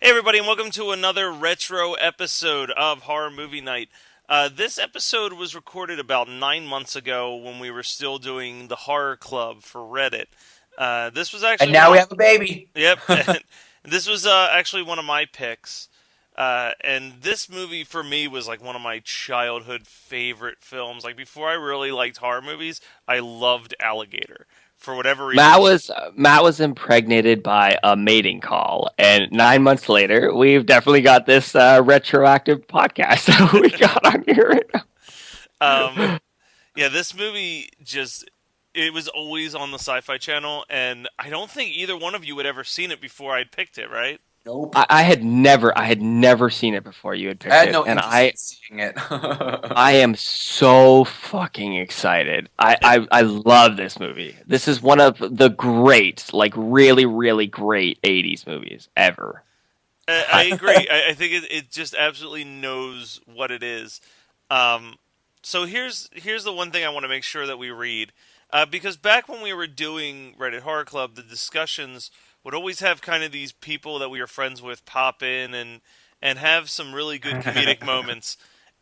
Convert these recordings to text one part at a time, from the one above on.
Hey everybody, and welcome to another retro episode of Horror Movie Night. This episode was recorded about 9 months ago when we were still doing the Horror Club for Reddit. This was And actually now we have a baby. yep, this was actually one of my picks. And this movie for me was like one of my childhood favorite films. Like before I really liked horror movies, I loved Alligator for whatever Matt reason. was Matt was impregnated by a mating call, and 9 months later, we've definitely got this retroactive podcast that we got on here right Um, now. Yeah, this movie just it was always on the Sci-Fi Channel, and I don't think either one of you had ever seen it before I'd picked it, right? I, I had never seen it before you had I picked had it, no and interest I in seeing it. I am so fucking excited. I love this movie. This is one of the great, like really, really great '80s movies ever. I agree. I think it just absolutely knows what it is. Um, so here's the one thing I want to make sure that we read, because back when we were doing Reddit Horror Club, the discussions would always have kind of these people that we were friends with pop in and have some really good comedic moments.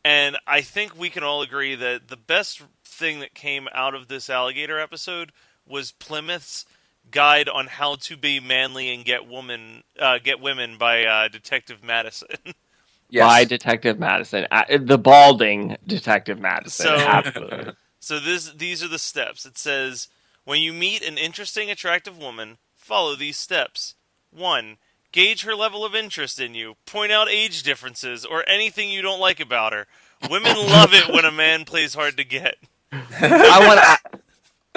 And I think we can all agree that the best thing that came out of this alligator episode was Plymouth's guide on how to be manly and get women by Detective Madison. By Yes. Detective Madison, the balding Detective Madison, so absolutely. so these are the steps. It says when you meet an interesting, attractive woman, follow these steps. 1. Gauge her level of interest in you. Point out age differences or anything you don't like about her. Women love it when a man plays hard to get. I want to.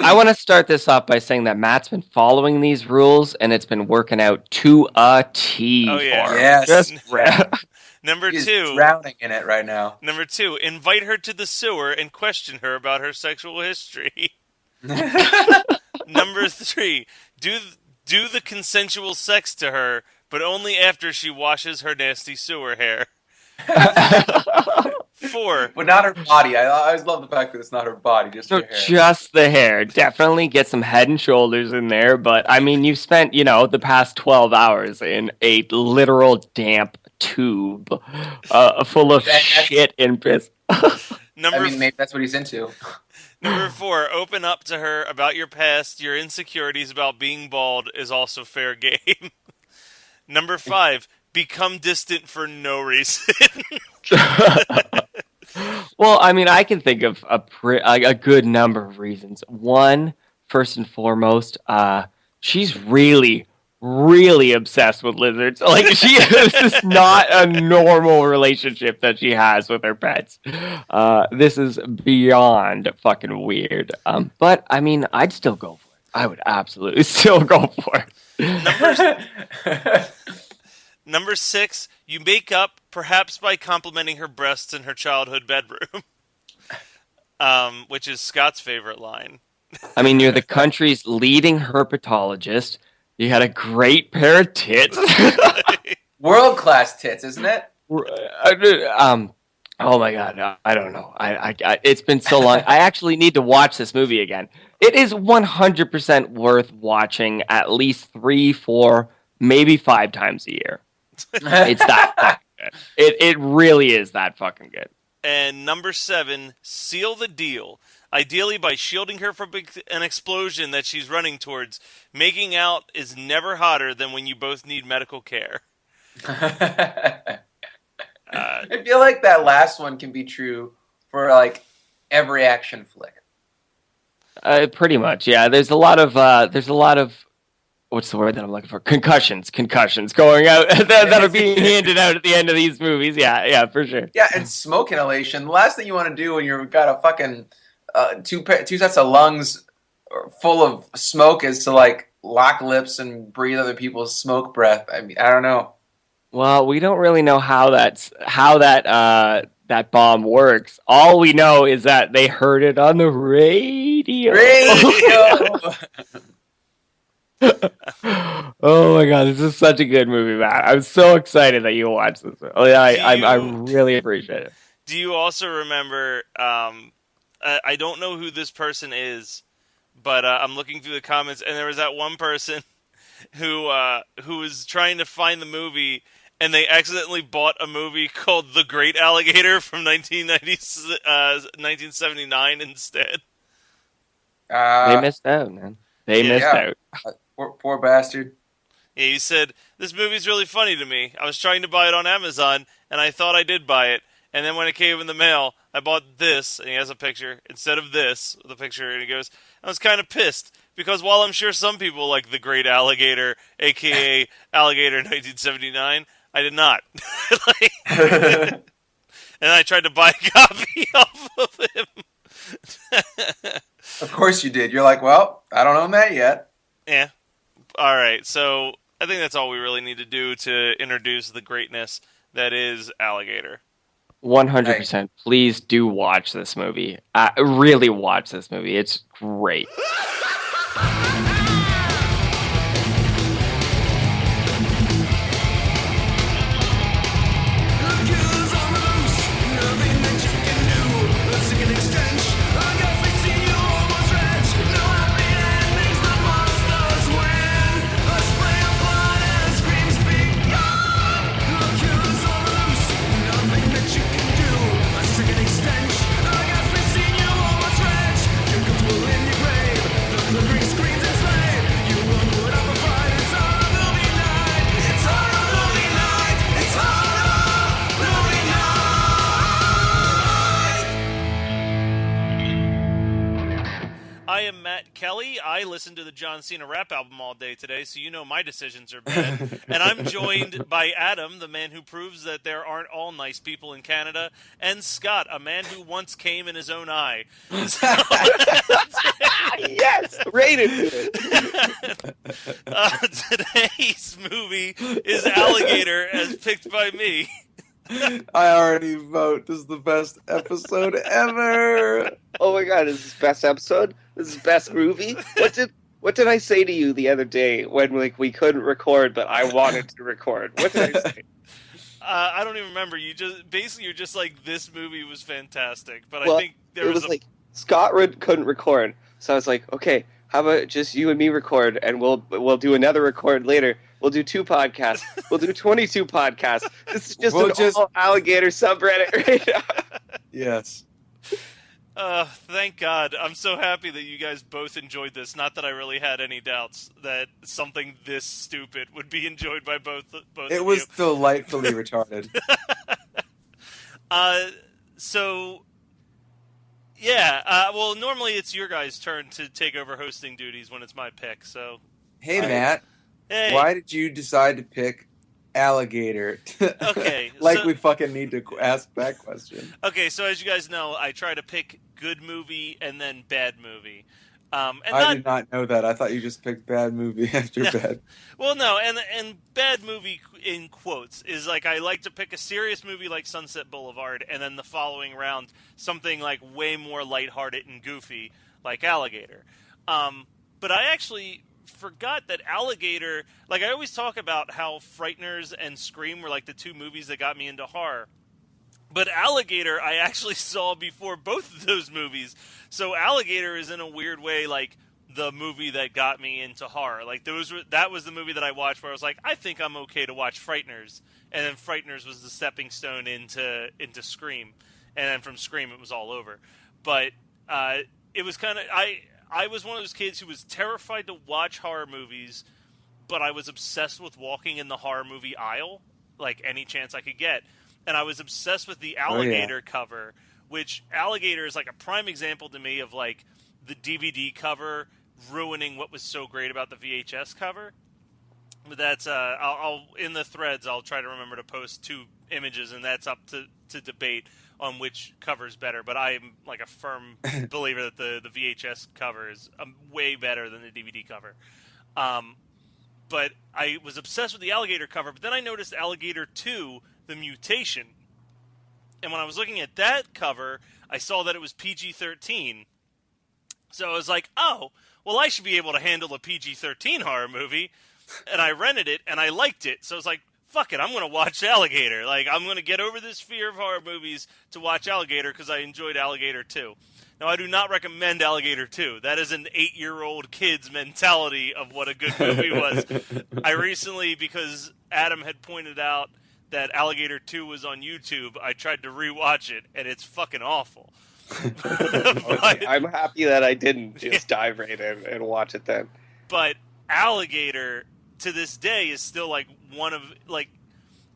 I want to start this off by saying that Matt's been following these rules and it's been working out to a Oh T yeah. for him. Yes. Just Number He's 2, drowning in it right now. Number 2, invite her to the sewer and question her about her sexual history. Number 3, do do the consensual sex to her, but only after she washes her nasty sewer hair. 4, But not her body. I always love the fact that it's not her body, just so her hair. just the hair. Definitely get some head and shoulders in there. But I mean, you've spent, the past 12 hours in a literal damp tube full of And that's, shit and piss. I number mean, maybe that's what he's into. Number 4, open up to her about your past, your insecurities about being bald is also fair game. Number 5, become distant for no reason. Well, I mean, I can think of a good number of reasons. One, first and foremost, she's really, really obsessed with lizards. Like, this is not a normal relationship that she has with her pets. This is beyond fucking weird. But I mean, I'd still go for it. I would absolutely still go for it. Number Number 6, you make up perhaps by complimenting her breasts in her childhood bedroom, which is Scott's favorite line. I mean, you're the country's leading herpetologist. You had a great pair of tits. World class tits, isn't it? um, oh my god, I don't know. It's been so long. I actually need to watch this movie again. It is 100% worth watching at least 3, 4, maybe 5 times a year. It's that fucking good. It really is that fucking good. And number 7, seal the deal. Ideally by shielding her from an explosion that she's running towards. Making out is never hotter than when you both need medical care. I Uh, feel like that last one can be true for like every action flick. Pretty much, yeah. There's a lot of what's the word that I'm looking for? Concussions going out that are being handed out at the end of these movies. Yeah, yeah, for sure. Yeah, and smoke inhalation. The last thing you want to do when you've got a fucking two sets of lungs full of smoke is to like lock lips and breathe other people's smoke breath. I mean, I don't know. Well, we don't really know how that bomb works. All we know is that they heard it on the radio. Radio. Oh my god, this is such a good movie, Matt. I'm so excited that you watched this. Oh, yeah, I really appreciate it. do you also remember, I don't know who this person is, but I'm looking through the comments, and there was that one person who was trying to find the movie, and they accidentally bought a movie called The Great Alligator from 1979 instead. They Uh, missed out, man. They Yeah. missed yeah. out. Poor bastard. Yeah, he said, "This movie's really funny to me. I was trying to buy it on Amazon, and I thought I did buy it. And then when it came in the mail, I bought this," and he has a picture, instead of this, the picture, and he goes, "I was kind of pissed, because while I'm sure some people like The Great Alligator, a.k.a. Alligator 1979, I did not." Like, and I tried to buy a copy off of him. Of course you did. You're like, well, I don't own that yet. Yeah. All right, so I think that's all we really need to do to introduce the greatness that is Alligator. 100%. Please do watch this movie. Really watch this movie. It's great. I am Matt Kelly. I listen to the John Cena rap album all day today, so you know my decisions are bad. And I'm joined by Adam, the man who proves that there aren't all nice people in Canada, and Scott, a man who once came in his own eye. Yes! Rated Today's movie is Alligator, as picked by me. I already vote. This is the best episode ever. Oh my god, is this best episode? This is best movie? What did I say to you the other day when we couldn't record but I wanted to record? What did I say? I don't even remember. You're just like, this movie was fantastic, but Well, I think there it was was like Scott couldn't record, so I was like, okay, how about just you and me record, and we'll do another record later. We'll do 2 podcasts. We'll do 22 podcasts. This is just all Alligator subreddit right now. Yes. Thank God. I'm so happy that you guys both enjoyed this. Not that I really had any doubts that something this stupid would be enjoyed by both It of was you. delightfully retarded. So, yeah. Well, normally it's your guys' turn to take over hosting duties when it's my pick, so... Hey, Matt. Hey. Why did you decide to pick Alligator? Okay. Like so, we fucking need to ask that question. Okay, so as you guys know, I try to pick good movie and then bad movie. I did not know that. I thought you just picked bad movie after bad. Well, no, and bad movie in quotes is like, I like to pick a serious movie like Sunset Boulevard, and then the following round something like way more lighthearted and goofy like Alligator. But I actually forgot that Alligator, like, I always talk about how Frighteners and Scream were like the 2 movies that got me into horror. But Alligator, I actually saw before both of those movies. So Alligator is in a weird way like the movie that got me into horror. Like, that was the movie that I watched where I was like, I think I'm okay to watch Frighteners. And then Frighteners was the stepping stone into Scream. And then from Scream it was all over. But it was kind of... I was one of those kids who was terrified to watch horror movies, but I was obsessed with walking in the horror movie aisle, like any chance I could get. And I was obsessed with the Alligator cover, which Alligator is like a prime example to me of like the DVD cover ruining what was so great about the VHS cover. But that's I'll in the threads I'll try to remember to post 2 images, and that's up to debate on which cover is better. But I'm like a firm believer that the VHS cover is way better than the DVD cover. But I was obsessed with the Alligator cover, but then I noticed Alligator 2, The Mutation. And when I was looking at that cover, I saw that it was PG-13. So I was like, oh, well, I should be able to handle a PG-13 horror movie. And I rented it, and I liked it. So I was like, fuck it, I'm going to watch Alligator. Like, I'm going to get over this fear of horror movies to watch Alligator because I enjoyed Alligator 2. Now, I do not recommend Alligator 2. That is an 8-year-old kid's mentality of what a good movie was. I recently, because Adam had pointed out that Alligator 2 was on YouTube, I tried to rewatch it, and it's fucking awful. Okay, I'm happy that I didn't just dive right in and watch it then. But Alligator, to this day, is still like one of like.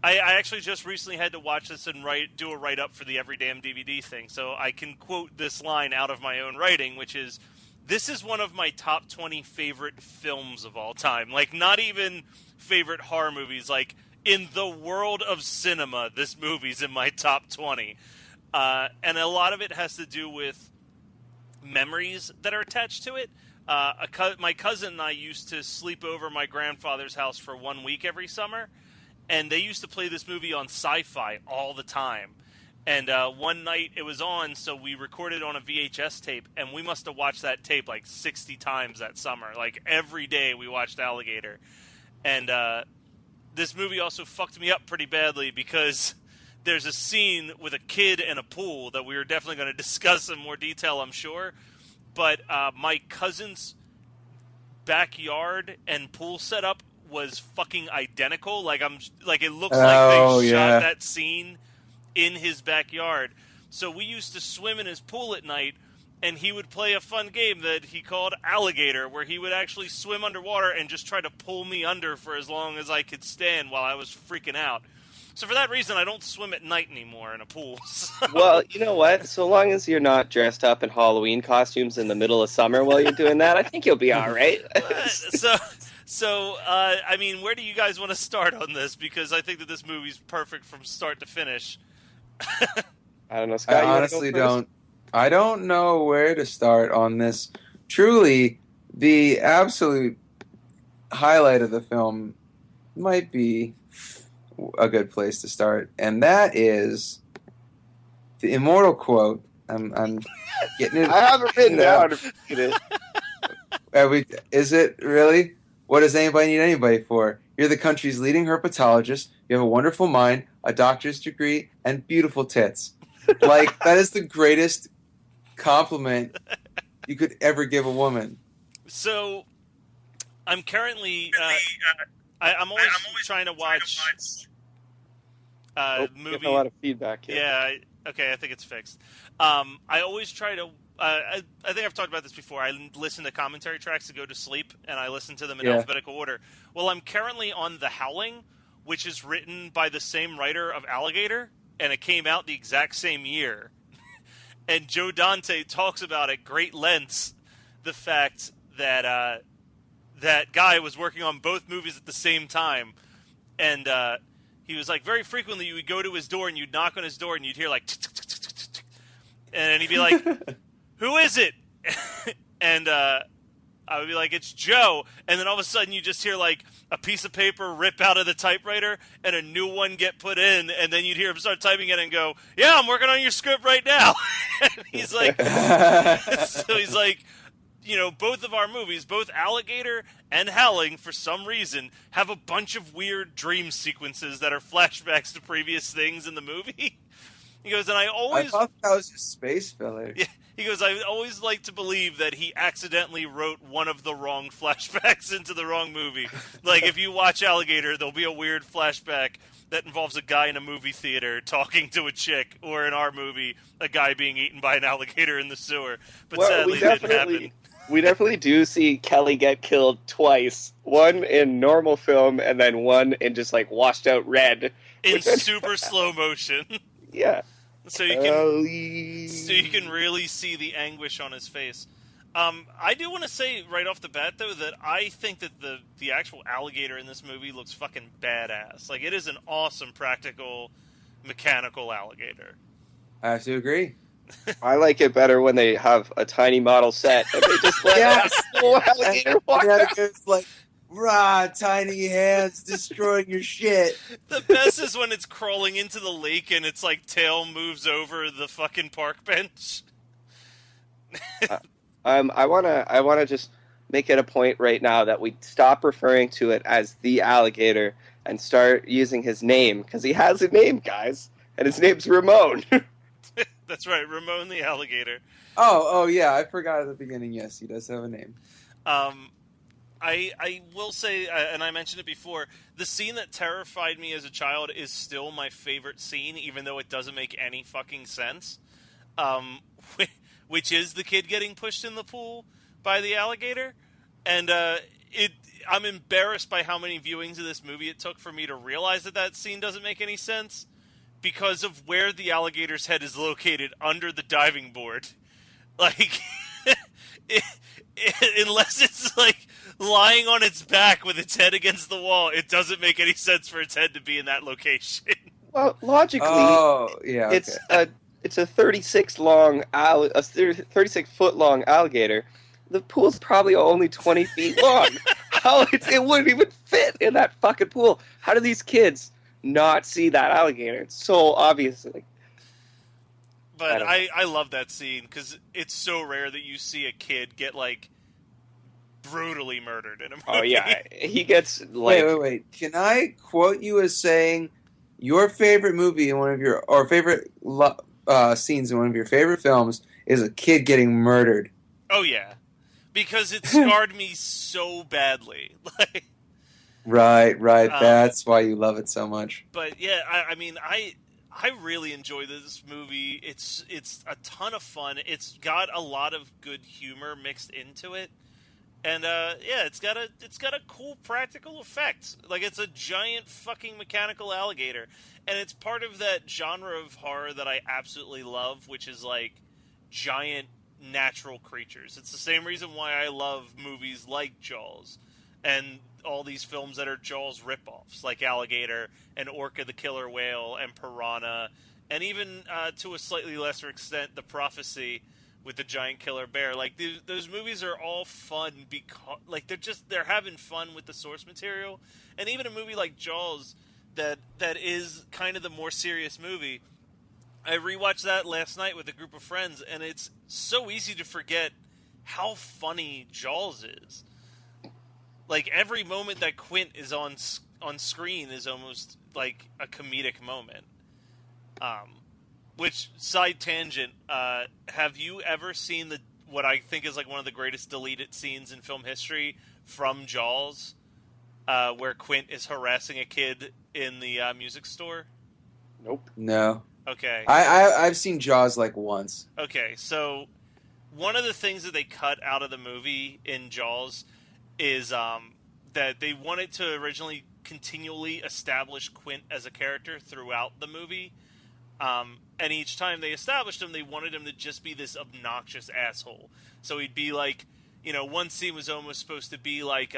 I actually just recently had to watch this and do a write-up for the Every Damn DVD thing, so I can quote this line out of my own writing, which is, "This is one of my top 20 favorite films of all time." Like, not even favorite horror movies. Like, in the world of cinema, this movie's in my top 20. And a lot of it has to do with memories that are attached to it. My cousin and I used to sleep over my grandfather's house for 1 week every summer, and they used to play this movie on Sci-Fi all the time. And one night it was on, so we recorded on a VHS tape, and we must have watched that tape like 60 times that summer. Like, every day we watched Alligator. And this movie also fucked me up pretty badly because there's a scene with a kid and a pool that we are definitely going to discuss in more detail, I'm sure. But my cousin's backyard and pool setup was fucking identical. Like, it looks like they shot that scene in his backyard. So we used to swim in his pool at night, and he would play a fun game that he called Alligator, where he would actually swim underwater and just try to pull me under for as long as I could stand while I was freaking out. So for that reason, I don't swim at night anymore in a pool. So. Well, you know what? So long as you're not dressed up in Halloween costumes in the middle of summer while you're doing that, I think you'll be all right. So, I mean, where do you guys want to start on this? Because I think that this movie's perfect from start to finish. I don't know, Scott. I honestly don't. I don't know where to start on this. Truly, the absolute highlight of the film might be a good place to start, and that is the immortal quote. I'm getting it. I haven't written down to read it. Is it really? What does anybody need anybody for? You're the country's leading herpetologist. You have a wonderful mind, a doctor's degree, and beautiful tits. Like, that is the greatest compliment you could ever give a woman. So, I'm currently... I'm always trying to watch movie. A lot of feedback here. Yeah, okay, I think it's fixed. I always try to... I think I've talked about this before. I listen to commentary tracks to go to sleep, and I listen to them in alphabetical order. Well, I'm currently on The Howling, which is written by the same writer of Alligator, and it came out the exact same year. And Joe Dante talks about at great lengths the fact that that guy was working on both movies at the same time. And he was like, very frequently you would go to his door and you'd knock on his door and you'd hear like, and he'd be like, who is it? And I would be like, it's Joe. And then all of a sudden you just hear like a piece of paper rip out of the typewriter and a new one get put in. And then you'd hear him start typing it and go, yeah, I'm working on your script right now. And he's like, so he's like, you know, both of our movies, both Alligator and Howling, for some reason, have a bunch of weird dream sequences that are flashbacks to previous things in the movie. He goes, and I thought that was just space filler. Yeah, he goes, I always like to believe that he accidentally wrote one of the wrong flashbacks into the wrong movie. Like, if you watch Alligator, there'll be a weird flashback that involves a guy in a movie theater talking to a chick, or in our movie, a guy being eaten by an alligator in the sewer. But sadly, it didn't happen. We definitely do see Kelly get killed twice. One in normal film, and then one in just, like, washed out red. In super slow motion. Yeah. So you can really see the anguish on his face. I do want to say right off the bat, though, that I think that the actual alligator in this movie looks fucking badass. Like, it is an awesome practical mechanical alligator. I have to agree. I like it better when they have a tiny model set and they just let a little alligator walk out. It's like, rah, tiny hands destroying your shit. The best is when it's crawling into the lake and its like tail moves over the fucking park bench. I wanna just make it a point right now that we stop referring to it as the alligator and start using his name, because he has a name, guys, and his name's Ramon. That's right, Ramon the alligator. Oh yeah, I forgot at the beginning. Yes, he does have a name. I will say, and I mentioned it before, the scene that terrified me as a child is still my favorite scene, even though it doesn't make any fucking sense. Um, which is the kid getting pushed in the pool by the alligator, and I'm embarrassed by how many viewings of this movie it took for me to realize that scene doesn't make any sense because of where the alligator's head is located under the diving board. Like, unless it's like lying on its back with its head against the wall, it doesn't make any sense for its head to be in that location. Well, logically, okay. it's a 36 long a 36 foot long alligator. The pool's probably only 20 feet long. How it wouldn't even fit in that fucking pool. How do these kids not see that alligator? It's so obvious. But I love that scene because it's so rare that you see a kid get like brutally murdered in a movie. Oh yeah, he gets like. Wait. Can I quote you as saying your favorite movie in one of your or favorite scenes in one of your favorite films is a kid getting murdered? Oh yeah, because it scarred me so badly. Like, right. That's why you love it so much. But yeah, I mean, I really enjoy this movie. It's a ton of fun. It's got a lot of good humor mixed into it, and yeah, it's got a cool practical effect. Like, it's a giant fucking mechanical alligator, and it's part of that genre of horror that I absolutely love, which is like giant natural creatures. It's the same reason why I love movies like Jaws and all these films that are Jaws ripoffs, like Alligator and Orca the Killer Whale and Piranha, and even to a slightly lesser extent, The Prophecy with the giant killer bear. Like, those movies are all fun because, like, they're having fun with the source material, and even a movie like Jaws that is kind of the more serious movie. I rewatched that last night with a group of friends, and it's so easy to forget how funny Jaws is. Like, every moment that Quint is on screen is almost like a comedic moment. Which, side tangent, have you ever seen what I think is like one of the greatest deleted scenes in film history from Jaws, where Quint is harassing a kid in the music store? Nope. No. Okay. I've seen Jaws like once. Okay, so one of the things that they cut out of the movie in Jaws is that they wanted to originally continually establish Quint as a character throughout the movie. And each time they established him, they wanted him to just be this obnoxious asshole. So he'd be like, one scene was almost supposed to be like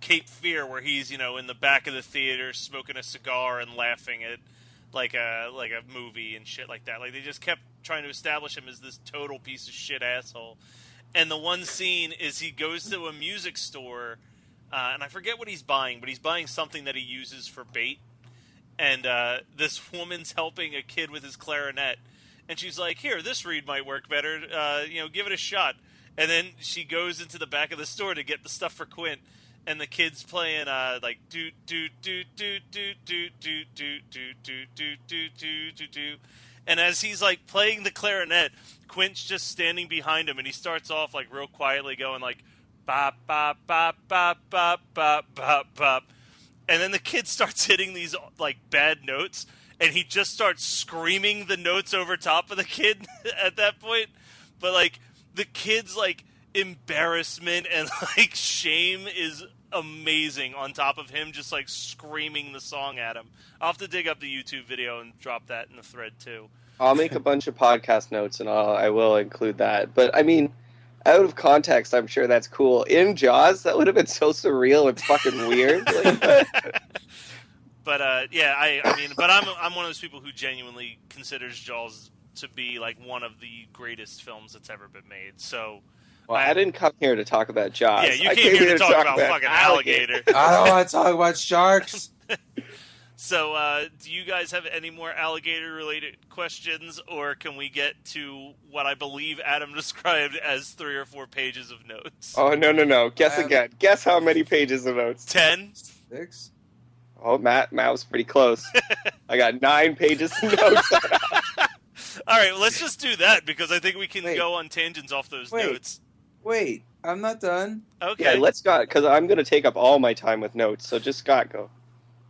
Cape Fear, where he's, in the back of the theater smoking a cigar and laughing at like a movie and shit like that. Like, they just kept trying to establish him as this total piece of shit asshole. And the one scene is he goes to a music store, and I forget what he's buying, but he's buying something that he uses for bait. And this woman's helping a kid with his clarinet, and she's like, "Here, this reed might work better. Give it a shot." And then she goes into the back of the store to get the stuff for Quint, and the kid's playing like do do do do do do do do do do do do do do. And as he's like playing the clarinet, Quint's just standing behind him, and he starts off like real quietly going like bop bop bop bop bop bop bop bop. And then the kid starts hitting these like bad notes, and he just starts screaming the notes over top of the kid at that point. But like the kid's like embarrassment and like shame is amazing on top of him just like screaming the song at him. I'll have to dig up the YouTube video and drop that in the thread too. I'll make a bunch of podcast notes and I will include that. But I mean, out of context, I'm sure that's cool. In Jaws, that would have been so surreal and fucking weird. But yeah, I mean, but I'm one of those people who genuinely considers Jaws to be like one of the greatest films that's ever been made. So, well, I didn't come here to talk about Jaws. Yeah, you came here to talk about fucking Alligator. I don't want to talk about sharks. So, do you guys have any more alligator-related questions, or can we get to what I believe Adam described as 3 or 4 pages of notes? Oh, no. Guess again. Guess how many pages of notes? 10? 6? Oh, Matt was pretty close. I got 9 pages of notes. All right, well, let's just do that, because I think we can go on tangents off those notes. Wait. I'm not done. Okay. Yeah, let Scott, because I'm going to take up all my time with notes. So just Scott, go.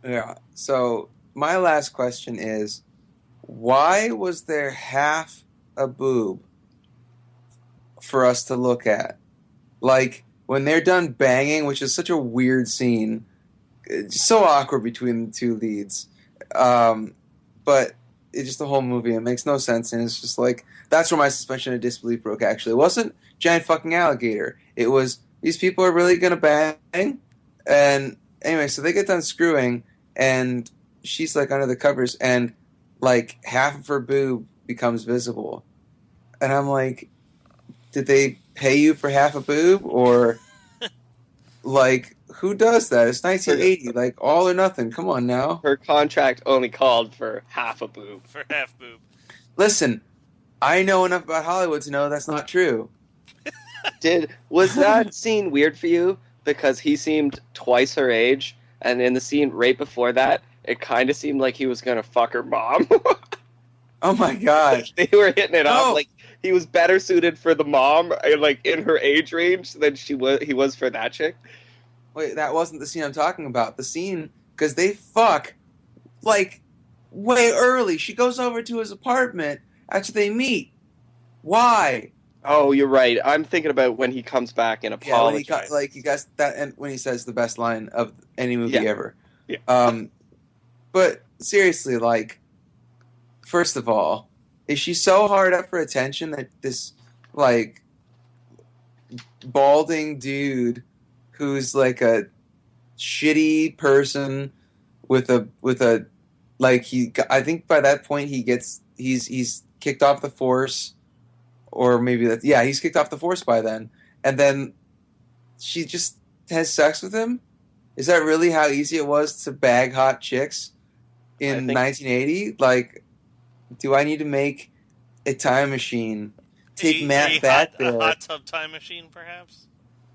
Yeah. So my last question is, why was there half a boob for us to look at? Like when they're done banging, which is such a weird scene, it's so awkward between the two leads. But it's just the whole movie. It makes no sense, and it's just like that's where my suspension of disbelief broke. Actually, it wasn't giant fucking alligator. It was these people are really gonna bang, and anyway, so they get done screwing, and she's like under the covers, and like half of her boob becomes visible, and I'm like, did they pay you for half a boob or like who does that? It's 1980, like all or nothing. Come on now. Her contract only called for half a boob. For half boob. Listen, I know enough about Hollywood to know that's not true. Was that scene weird for you? Because he seemed twice her age, and in the scene right before that, it kind of seemed like he was gonna fuck her mom. Oh my god. They were hitting it No. off. Like he was better suited for the mom, like in her age range, than he was for that chick. Wait, that wasn't the scene I'm talking about. The scene, because they fuck, like, way early. She goes over to his apartment after they meet. Why? Oh, you're right. I'm thinking about when he comes back and Yeah, when he apologizes. he got that, and when he says the best line of any movie Yeah. ever. Yeah. But seriously, like, first of all, is she so hard up for attention that this, like, balding dude who's like a shitty person with a like I think by that point he's kicked off the force, or maybe he's kicked off the force by then, and then she just has sex with him. Is that really how easy it was to bag hot chicks in 1980? Like, do I need to make a time machine, take Matt back there? A hot tub time machine, perhaps?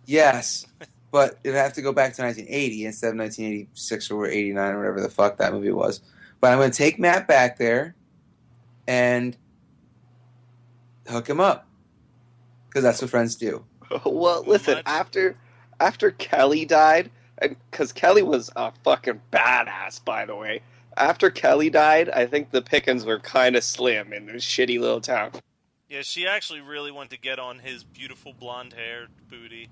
Yes, but it'd have to go back to 1980 instead of 1986 or 89 or whatever the fuck that movie was. But I'm going to take Matt back there and hook him up, because that's what friends do. Well, listen, What? after Kelly died, because Kelly was a fucking badass, by the way. After Kelly died, I think the pickings were kind of slim in this shitty little town. Yeah, she actually really wanted to get on his beautiful blonde-haired booty.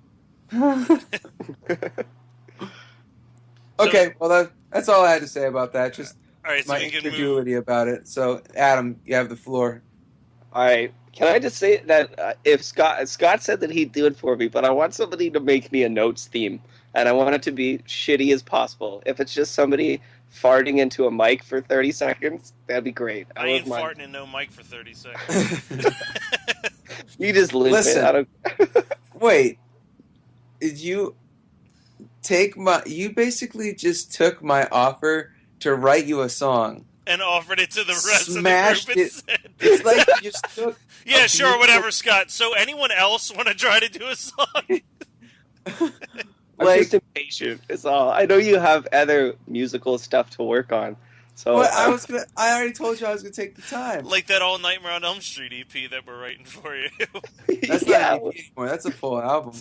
Okay, well that's all I had to say about that. Just All right, so my we can move. incredulity about it. So, Adam, you have the floor. All right, can I just say that if Scott said that he'd do it for me, but I want somebody to make me a notes theme, and I want it to be shitty as possible. If it's just somebody farting into a mic for 30 seconds, that'd be great. I ain't wouldn't mind. farting in no mic for 30 seconds. You just live Listen. it. I don't... Wait, did you take you basically just took my offer to write you a song. And offered it to the rest Smashed of the group it. instead. It's like you just took Yeah, a sure, beautiful- whatever, Scott. So anyone else want to try to do a song? I'm like just impatient. Is all. I know you have other musical stuff to work on. So what I already told you I was gonna take the time. Like that All Nightmare on Elm Street EP that we're writing for you. That's yeah. not an EP anymore. That's a full album.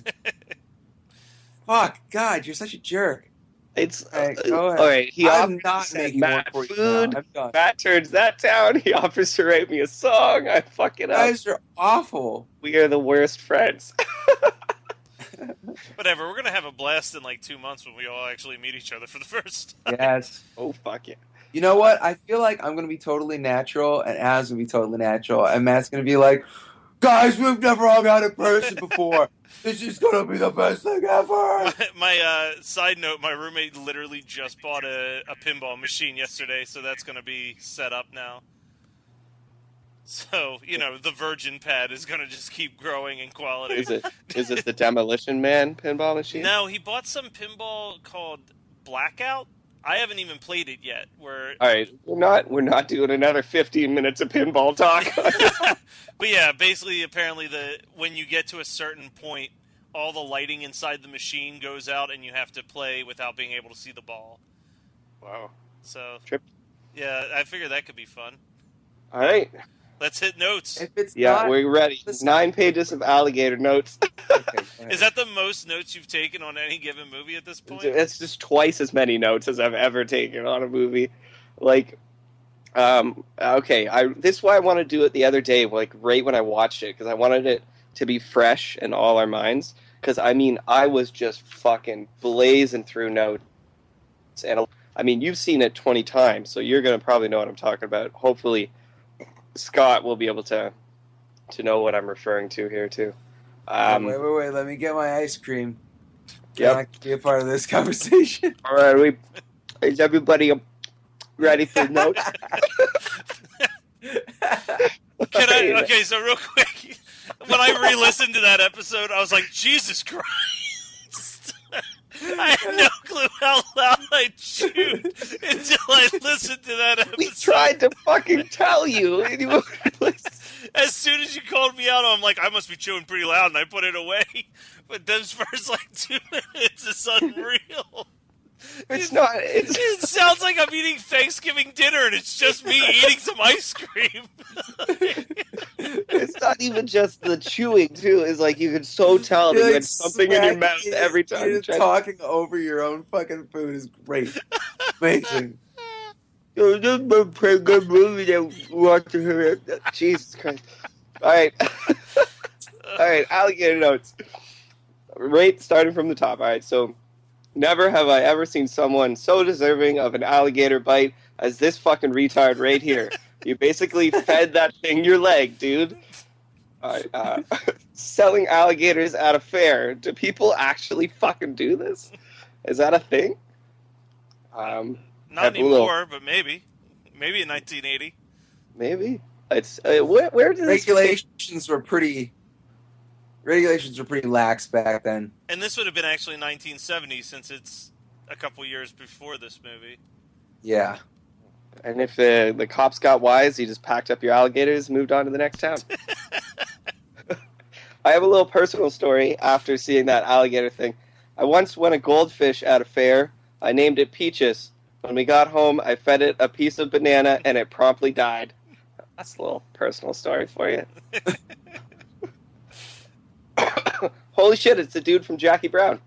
Fuck, God, you're such a jerk. It's Hey, go ahead. all right. He I'm offers not to send making Matt one for you food. now. I'm done. Matt turns that down. He offers to write me a song. I fuck it You up. guys are awful. We are the worst friends. Whatever, we're going to have a blast in like 2 months when we all actually meet each other for the first time. Yes. Oh fuck it. You know what? I feel like I'm gonna be totally natural, and Adam's gonna be totally natural, and Matt's gonna be like, "Guys, we've never hung out in person before. This is gonna be the best thing ever." My side note, my roommate literally just bought a pinball machine yesterday, so that's going to be set up now. So, the Virgin pad is going to just keep growing in quality. Is it the Demolition Man pinball machine? No, he bought some pinball called Blackout. I haven't even played it yet. All right, we're not doing another 15 minutes of pinball talk. But yeah, basically, apparently, when you get to a certain point, all the lighting inside the machine goes out, and you have to play without being able to see the ball. Wow. So, Trip. yeah, I figured that could be fun. All right. Let's hit notes. If it's Yeah, not, we're ready. listen. 9 pages of alligator notes. Okay, go ahead. Is that the most notes you've taken on any given movie at this point? It's just twice as many notes as I've ever taken on a movie. Like, okay, this is why I wanted to do it the other day, like right when I watched it, because I wanted it to be fresh in all our minds. Because I mean, I was just fucking blazing through notes, and I mean, you've seen it 20 times, so you're gonna probably know what I'm talking about. Hopefully, Scott will be able to know what I'm referring to here too. Wait. Let me get my ice cream. Can Yep. I be a part of this conversation? All right, is everybody ready for notes? Okay, so real quick, when I re-listened to that episode, I was like, Jesus Christ. I had no clue how loud I chewed until I listened to that episode. We tried to fucking tell you. And you wouldn't listen. As soon as you called me out, I'm like, I must be chewing pretty loud, and I put it away. But those first, 2 minutes is unreal. It's not. It sounds like I'm eating Thanksgiving dinner, and it's just me eating some ice cream. It's not even just the chewing too. It's like you can so tell that you had something in your mouth every time. You're talking over your own fucking food is great. Amazing. Yo, this is a pretty good movie that we watched here. Jesus Christ! All right, all right. Alligator notes. Right, starting from the top. All right, so. Never have I ever seen someone so deserving of an alligator bite as this fucking retard right here. You basically fed that thing your leg, dude. Selling alligators at a fair. Do people actually fucking do this? Is that a thing? Not anymore, but maybe. Maybe in 1980. Maybe. It's where did regulations were pretty lax back then. And this would have been actually 1970, since it's a couple years before this movie. Yeah. And if the cops got wise, you just packed up your alligators and moved on to the next town. I have a little personal story after seeing that alligator thing. I once won a goldfish at a fair. I named it Peaches. When we got home, I fed it a piece of banana, and it promptly died. That's a little personal story for you. Holy shit, it's the dude from Jackie Brown.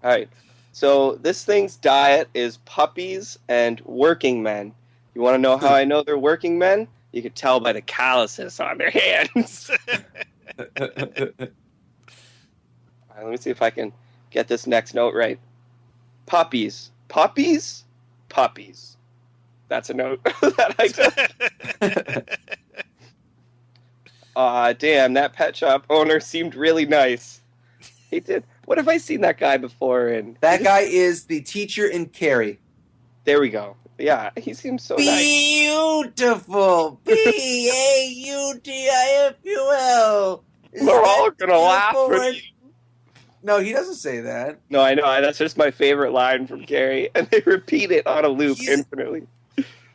Alright, so this thing's diet is puppies and working men. You want to know how I know they're working men? You could tell by the calluses on their hands. Alright, let me see if I can get this next note right. Puppies. Puppies? Puppies. That's a note that I took. Damn, that pet shop owner seemed really nice. He did. What have I seen that guy before in? That guy is the teacher in Carrie. There we go. Yeah, he seems so nice. Beautiful. Beautiful. We're all gonna laugh for you. No, he doesn't say that. No, I know. That's just my favorite line from Carrie, and they repeat it on a loop infinitely.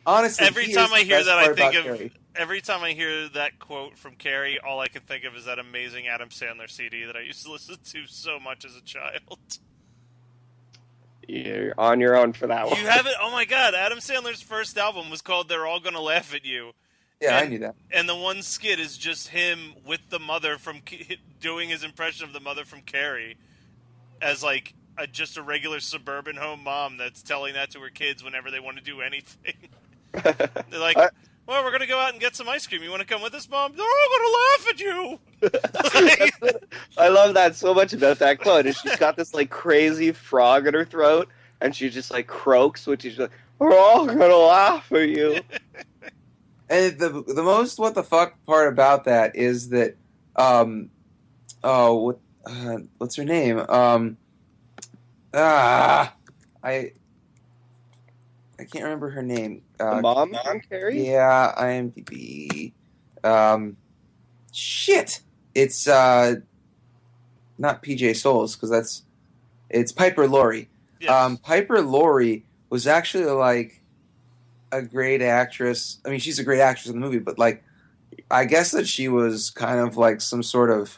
Honestly, every time I hear that, I think of Carrie. Every time I hear that quote from Carrie, all I can think of is that amazing Adam Sandler CD that I used to listen to so much as a child. You're on your own for that one. You haven't? Oh my god, Adam Sandler's first album was called They're All Gonna Laugh at You. Yeah, I knew that. And the one skit is just him with the mother from doing his impression of the mother from Carrie as just a regular suburban home mom that's telling that to her kids whenever they want to do anything. They're like, well, we're going to go out and get some ice cream. You want to come with us, Mom? They're all going to laugh at you. I love that so much about that quote. And she's got this crazy frog in her throat, and she just croaks, which is we're all going to laugh at you. And the most what the fuck part about that is that, what's her name? I can't remember her name. The mom on Carrie? Yeah, IMDb. Shit! It's not PJ Souls, because it's Piper Laurie. Yes. Piper Laurie was actually a great actress. I mean, she's a great actress in the movie, but I guess that she was kind of some sort of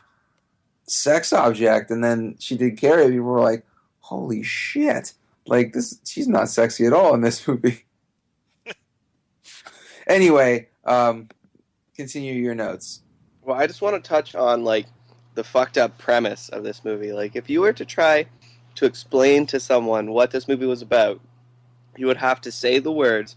sex object, and then she did Carrie. People were like, holy shit. She's not sexy at all in this movie. Anyway, continue your notes. Well, I just want to touch on like the fucked up premise of this movie. Like, if you were to try to explain to someone what this movie was about, you would have to say the words.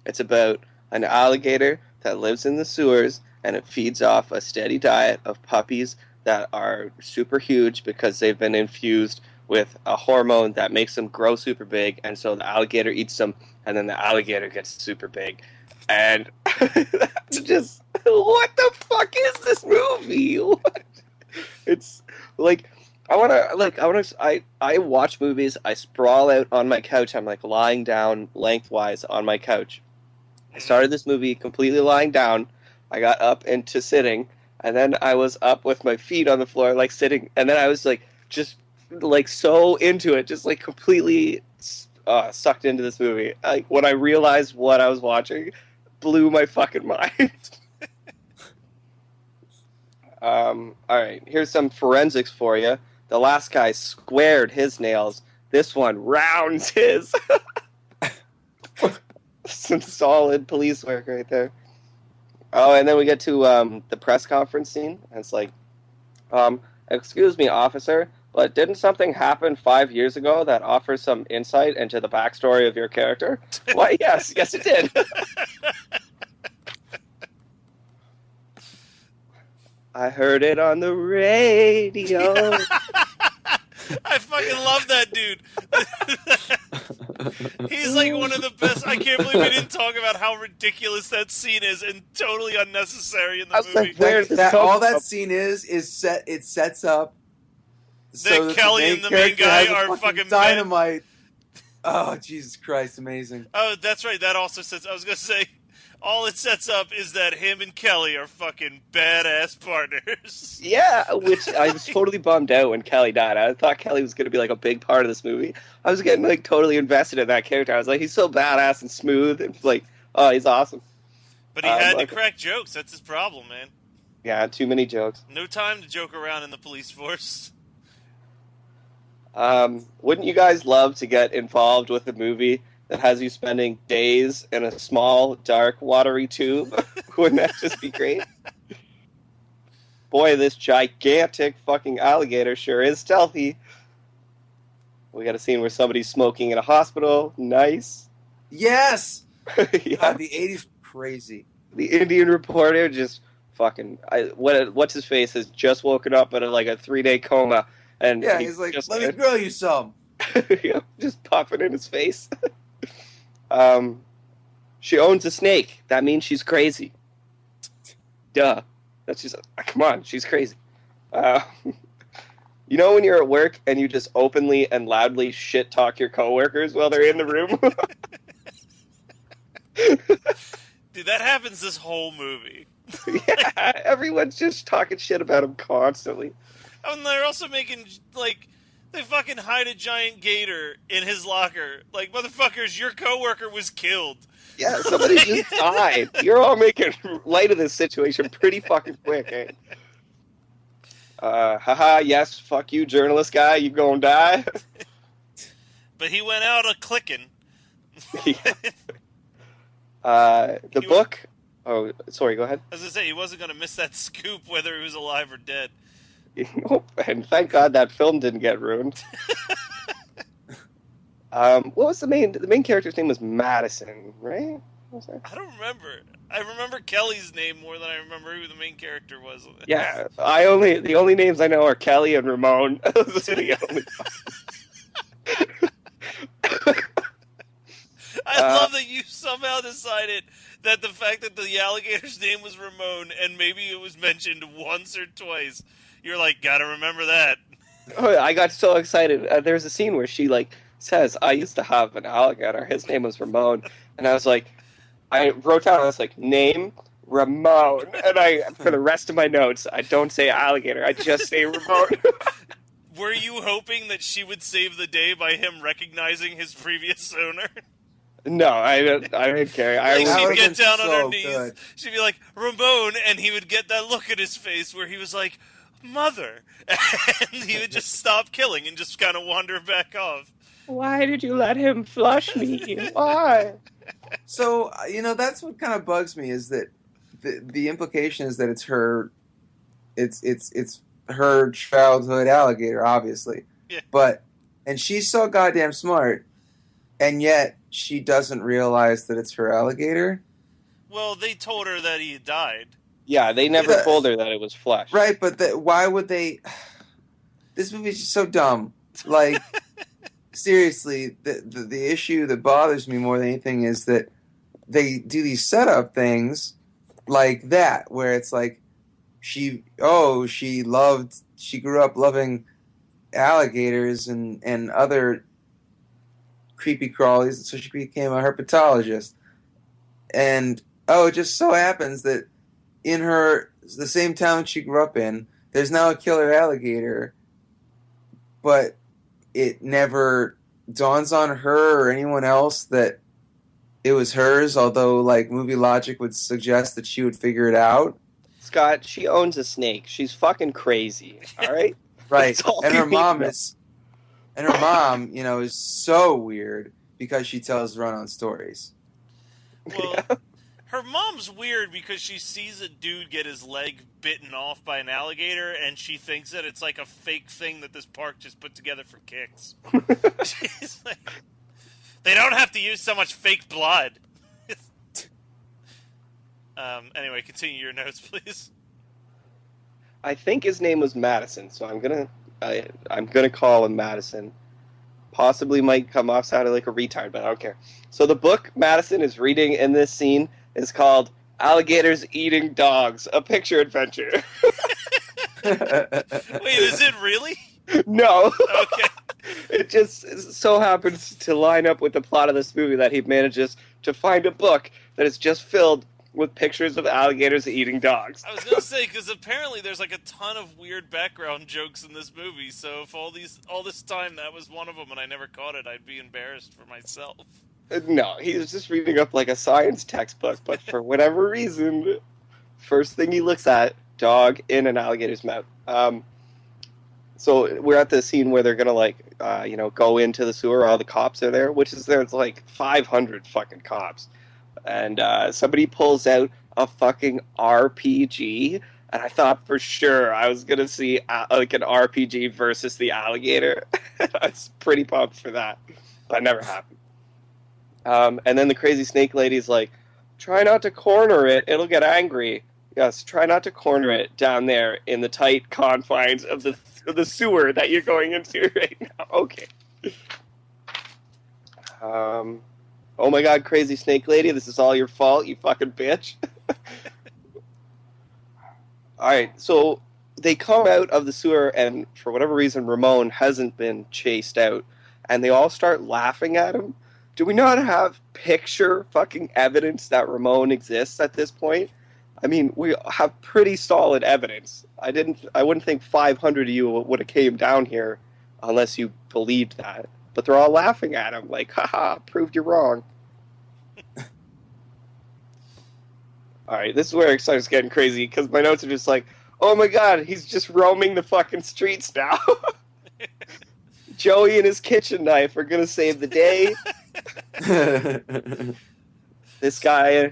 It's about an alligator that lives in the sewers and it feeds off a steady diet of puppies that are super huge because they've been infused with a hormone that makes them grow super big, and so the alligator eats them, and then the alligator gets super big. And that's just, what the fuck is this movie? What? It's like, I watch movies, I sprawl out on my couch, I'm like lying down lengthwise on my couch. I started this movie completely lying down, I got up into sitting, and then I was up with my feet on the floor, like sitting, and then I was like, just like so into it, just like completely sucked into this movie. Like, when I realized what I was watching, blew my fucking mind. Alright, here's some forensics for you. The last guy squared his nails. This one rounds his. Some solid police work right there. Oh, and then we get to the press conference scene. And it's like, excuse me, officer, but didn't something happen 5 years ago that offers some insight into the backstory of your character? Why, yes it did. I heard it on the radio. I fucking love that dude. He's like one of the best. I can't believe we didn't talk about how ridiculous that scene is and totally unnecessary in the movie. Like, where's this All that scene is set. It sets up that Kelly and the main guy are fucking dynamite. Oh, Jesus Christ! Amazing. Oh, that's right. That also sets. I was gonna say, all it sets up is that him and Kelly are fucking badass partners. Yeah, which I was totally bummed out when Kelly died. I thought Kelly was going to be like a big part of this movie. I was getting like totally invested in that character. I was like, he's so badass and smooth, and like, oh, he's awesome. But he had to crack jokes. That's his problem, man. Yeah, too many jokes. No time to joke around in the police force. Wouldn't you guys love to get involved with a movie that has you spending days in a small, dark, watery tube? Wouldn't that just be great? Boy, this gigantic fucking alligator sure is stealthy. We got a scene where somebody's smoking in a hospital. Nice. Yes! Yeah. God, the 80s crazy. The Indian reporter just fucking... what's his face has just woken up in like a 3-day coma. And yeah, he's like, let me grill you some. Yeah, just popping in his face. She owns a snake. That means she's crazy. Duh. That's just... come on, she's crazy. You know when you're at work and you just openly and loudly shit-talk your coworkers while they're in the room? Dude, that happens this whole movie. Yeah, everyone's just talking shit about him constantly. And they're also making, like, they fucking hide a giant gator in his locker. Like, motherfuckers, your coworker was killed. Yeah, somebody just died. You're all making light of this situation pretty fucking quick, eh? Haha, yes, fuck you, journalist guy, you gonna die. But he went out a-clicking. The book... Oh, sorry, go ahead. I was gonna say, he wasn't gonna miss that scoop whether he was alive or dead. And thank God that film didn't get ruined. What was the main character's name was Madison, right? What was that? I don't remember. I remember Kelly's name more than I remember who the main character was. Yeah, the only names I know are Kelly and Ramon. Those are the only. I love that you somehow decided that the fact that the alligator's name was Ramon and maybe it was mentioned once or twice, you're like, gotta remember that. Oh, I got so excited. There's a scene where she like says, "I used to have an alligator. His name was Ramon," and I was like, I wrote down, I was like, name Ramon, and for the rest of my notes, I don't say alligator. I just say Ramon. Were you hoping that she would save the day by him recognizing his previous owner? No, I didn't care. She'd get down on her knees. Good. She'd be like, Ramon, and he would get that look at his face where he was like, Mother. And he would just stop killing and just kind of wander back off. Why did you let him flush me? Why? So that's what kind of bugs me is that the implication is that it's her, it's her childhood alligator, obviously, Yeah. and she's so goddamn smart, and yet she doesn't realize that it's her alligator. Well, they told her that he died. Yeah, they never told her that it was flesh. Right, but why would they? This movie is just so dumb. Like, seriously, the issue that bothers me more than anything is that they do these setup things like that, where it's like she grew up loving alligators and other creepy crawlies, so she became a herpetologist. And it just so happens that in the same town she grew up in, there's now a killer alligator, but it never dawns on her or anyone else that it was hers, although like movie logic would suggest that she would figure it out. Scott, she owns a snake. She's fucking crazy. All right? Right. That's all And you her need to mom know. is so weird because she tells run-on stories. Well, her mom's weird because she sees a dude get his leg bitten off by an alligator, and she thinks that it's like a fake thing that this park just put together for kicks. She's like, they don't have to use so much fake blood. Anyway, continue your notes, please. I think his name was Madison, so I'm gonna call him Madison. Possibly might come off sounding like a retard, but I don't care. So the book Madison is reading in this scene is called Alligators Eating Dogs, a picture adventure. Wait, is it really? No. Okay. It just so happens to line up with the plot of this movie that he manages to find a book that is just filled with pictures of alligators eating dogs. I was gonna say, because apparently there's like a ton of weird background jokes in this movie, so if all this time that was one of them and I never caught it, I'd be embarrassed for myself. No, he was just reading up like a science textbook, but for whatever reason, first thing he looks at, dog in an alligator's mouth. So we're at the scene where they're gonna go into the sewer. All the cops are there, there's like 500 fucking cops, and somebody pulls out a fucking RPG, and I thought for sure I was gonna see like an RPG versus the alligator. I was pretty pumped for that. That never happened. And then the crazy snake lady's like, "Try not to corner it; it'll get angry." Yes, try not to corner it down there in the tight confines of the sewer that you're going into right now. Okay. Oh my god, crazy snake lady, this is all your fault, you fucking bitch. Alright, so they come out of the sewer, and for whatever reason, Ramon hasn't been chased out, and they all start laughing at him. Do we not have picture fucking evidence that Ramon exists at this point? I mean, we have pretty solid evidence. I wouldn't think 500 of you would have came down here unless you believed that. But they're all laughing at him like, haha, proved you wrong. Alright, this is where it starts getting crazy, because my notes are just like, oh my god, he's just roaming the fucking streets now. Joey and his kitchen knife are gonna save the day. This guy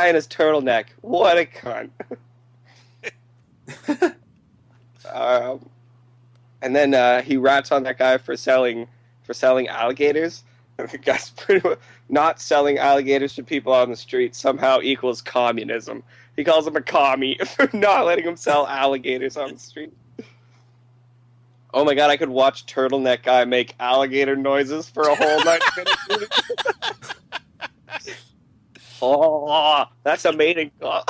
in his turtleneck, what a cunt. And then he rats on that guy for selling alligators. The guy's pretty much not selling alligators to people on the street somehow equals communism. He calls him a commie for not letting him sell alligators on the street. Oh my god, I could watch turtleneck guy make alligator noises for a whole 90 minutes. Oh, that's a mating call.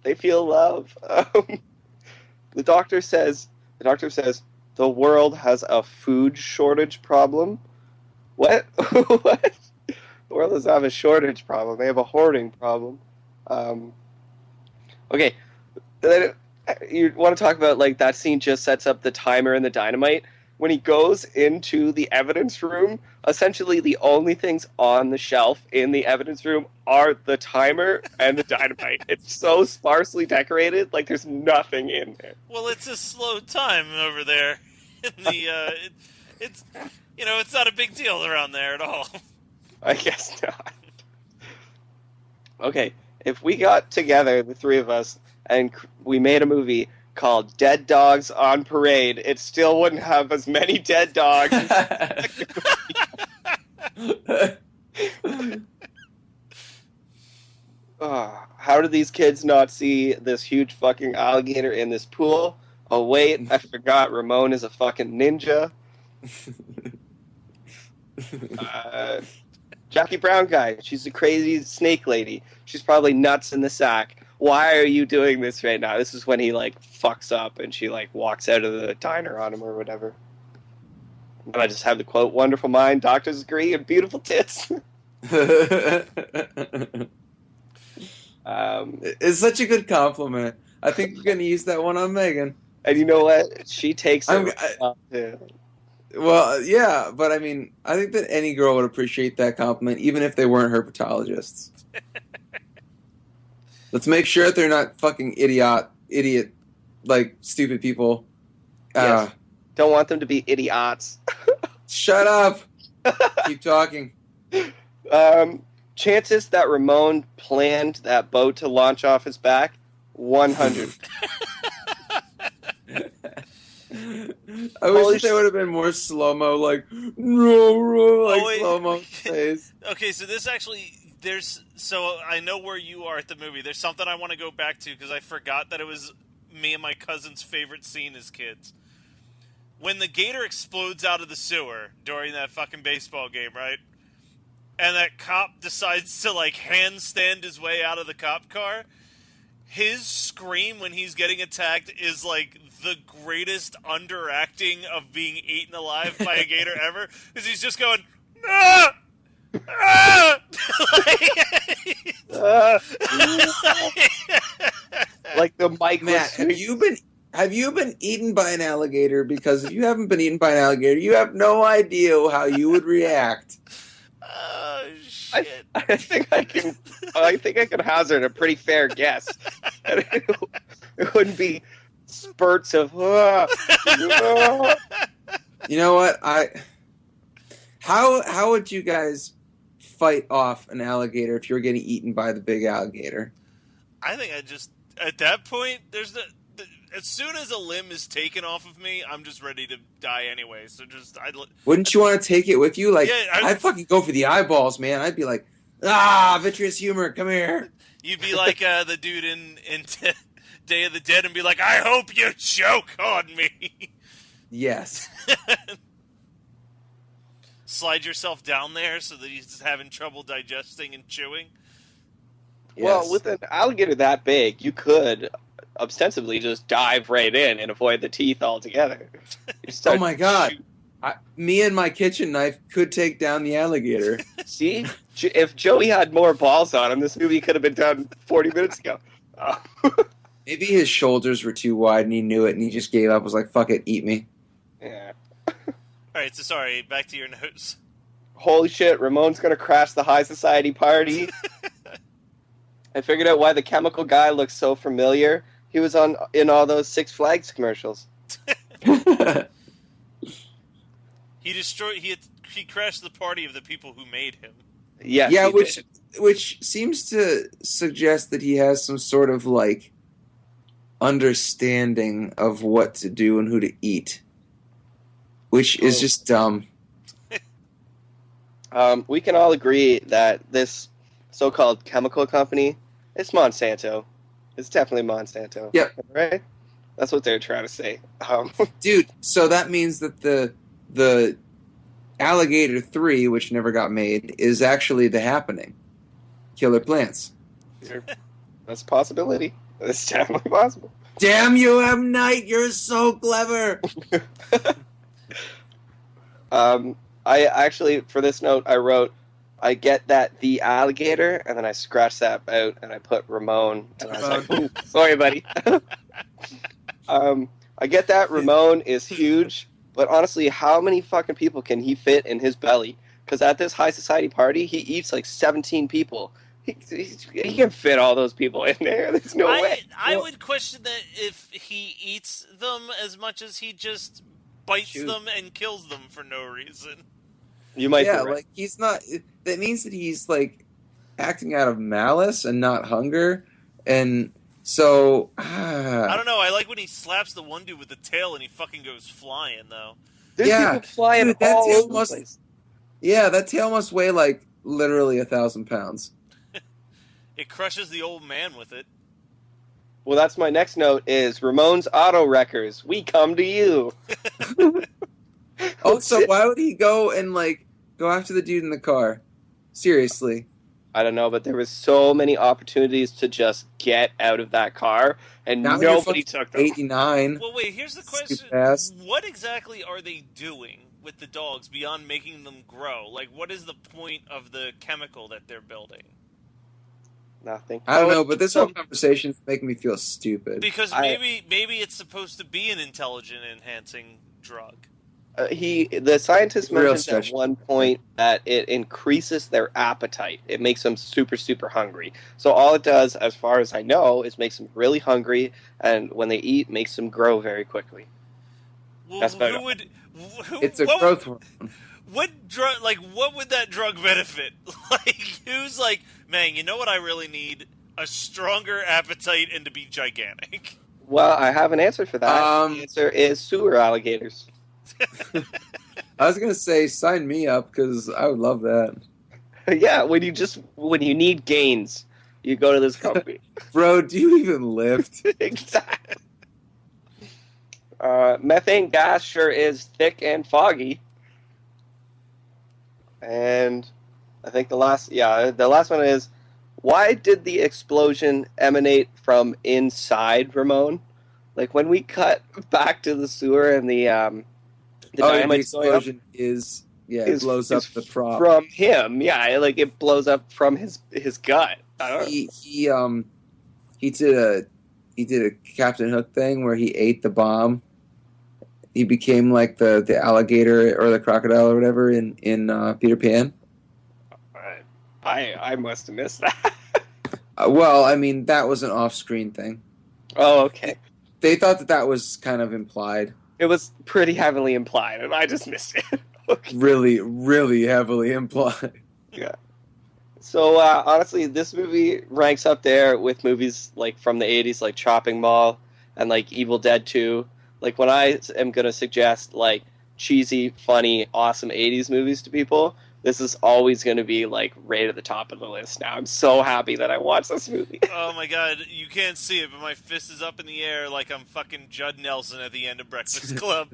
They feel love. The doctor says the world has a food shortage problem. What? What? The world doesn't have a shortage problem. They have a hoarding problem. Okay. Then you want to talk about like that scene just sets up the timer and the dynamite. When he goes into the evidence room, essentially the only things on the shelf in the evidence room are the timer and the dynamite. It's so sparsely decorated, like there's nothing in there. Well, it's a slow time over there. In the It's it's not a big deal around there at all. I guess not. Okay, if we got together, the three of us, and we made a movie called Dead Dogs on Parade, it still wouldn't have as many dead dogs. How did these kids not see this huge fucking alligator in this pool? Oh wait, I forgot Ramon is a fucking ninja. Jackie Brown guy, she's a crazy snake lady. She's probably nuts in the sack. Why are you doing this right now? This is when he like fucks up and she like walks out of the diner on him or whatever. And I just have the quote, "Wonderful mind, doctors agree, and beautiful tits." It's such a good compliment. I think we're going to use that one on Megan. And you know what? She takes it. Well, yeah, but I mean, I think that any girl would appreciate that compliment, even if they weren't herpetologists. Let's make sure that they're not fucking idiot, like, stupid people. Yes. Don't want them to be idiots. Shut up! Keep talking. Chances that Ramon planned that boat to launch off his back, 100. I wish there would have been more slow-mo, like, slow-mo face. Okay, so this actually, so I know where you are at the movie. There's something I want to go back to, because I forgot that it was me and my cousin's favorite scene as kids. When the gator explodes out of the sewer during that fucking baseball game, right? And that cop decides to, like, handstand his way out of the cop car. His scream when he's getting attacked is, like, the greatest underacting of being eaten alive by a gator ever. Because he's just going, ah! Ah! Like the mic. Matt, have you been eaten by an alligator? Because if you haven't been eaten by an alligator, you have no idea how you would react. Oh, shit. I think I can hazard a pretty fair guess. It wouldn't be spurts of. You know what? How would you guys fight off an alligator if you're getting eaten by the big alligator? I think at that point, as soon as a limb is taken off of me, I'm just ready to die anyway. So wouldn't you want to take it with you? Like, yeah, I'd fucking go for the eyeballs, man. I'd be like, vitreous humor, come here. You'd be like the dude in Day of the Dead and be like, I hope you choke on me. Yes. Slide yourself down there so that he's having trouble digesting and chewing. Yes. Well, with an alligator that big, you could ostensibly just dive right in and avoid the teeth altogether. Oh my god. Me and my kitchen knife could take down the alligator. See? If Joey had more balls on him, this movie could have been done 40 minutes ago. Maybe his shoulders were too wide and he knew it and he just gave up, was like, fuck it, eat me. Yeah. Alright, so sorry, back to your notes. Holy shit, Ramon's gonna crash the high society party. I figured out why the chemical guy looks so familiar. He was in all those Six Flags commercials. He crashed the party of the people who made him. Yes, yeah, which seems to suggest that he has some sort of, like, understanding of what to do and who to eat. Which is just dumb. We can all agree that this so-called chemical company, it's Monsanto. It's definitely Monsanto. Yep. Right? That's what they're trying to say. Dude, so that means that the Alligator 3, which never got made, is actually The Happening. Killer Plants. That's a possibility. It's definitely possible. Damn you, M. Night, you're so clever! I actually, for this note, I wrote, I get that the alligator, and then I scratched that out, and I put Ramon, and I was like, ooh, sorry, buddy. I get that Ramon is huge, but honestly, how many fucking people can he fit in his belly? Because at this high society party, he eats like 17 people. He can fit all those people in there. There's no way. I would question that if he eats them as much as he just bites Shoot. them and kills them for no reason. You might yeah, be right. like he's not. That means that he's like acting out of malice and not hunger, and so I don't know. I like when he slaps the one dude with the tail and he fucking goes flying, though. There's Yeah, people flying dude, that all tail over the must- place. yeah, that tail must weigh like literally 1,000 pounds. It crushes the old man with it. Well, that's my next note is Ramon's Auto Wreckers. We come to you. Also, why would he go and like go after the dude in the car? Seriously. I don't know, but there was so many opportunities to just get out of that car, and Now you're nobody fucking took them. 89. Well, wait. Here's the question: Stupid ass. what exactly are they doing with the dogs beyond making them grow? Like, what is the point of the chemical that they're building? Nothing. I don't know, but this whole conversation is making me feel stupid. Because maybe it's supposed to be an intelligent enhancing drug. The scientist Real mentioned stretch. at one point that it increases their appetite. It makes them super, super hungry. So all it does, as far as I know, is makes them really hungry, and when they eat, makes them grow very quickly. Well, That's better. It's a growth hormone. What drug? Like, what would that drug benefit? Like, who's like, man? You know what I really need? A stronger appetite and to be gigantic. Well, I have an answer for that. The answer is sewer alligators. I was gonna say sign me up because I would love that. Yeah, when you need gains, you go to this company. Bro, do you even lift? Exactly. Methane gas sure is thick and foggy. And I think the last one is, why did the explosion emanate from inside Ramon? Like when we cut back to the sewer and the dynamite's going up, explosion it blows up the prop. from him. Yeah, like it blows up from his gut. I don't know. He did a Captain Hook thing where he ate the bomb. He became like the alligator or the crocodile or whatever in Peter Pan. I must have missed that. Well, I mean that was an off-screen thing. Oh, okay. They thought that was kind of implied. It was pretty heavily implied, and I just missed it. Okay. Really, really heavily implied. Yeah. So honestly, this movie ranks up there with movies like from the '80s, like Chopping Mall and like Evil Dead 2. Like when I am gonna suggest like cheesy, funny, awesome '80s movies to people, this is always gonna be like right at the top of the list. Now I'm so happy that I watched this movie. Oh my god, you can't see it, but my fist is up in the air like I'm fucking Judd Nelson at the end of Breakfast Club.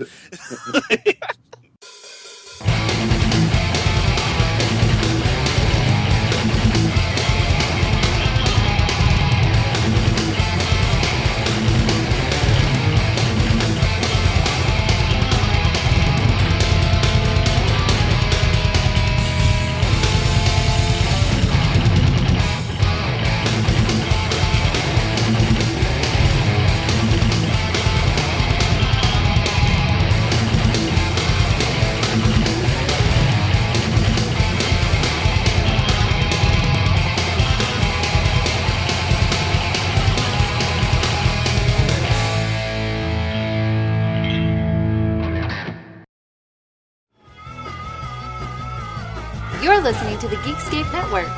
You're listening to the Geekscape Network.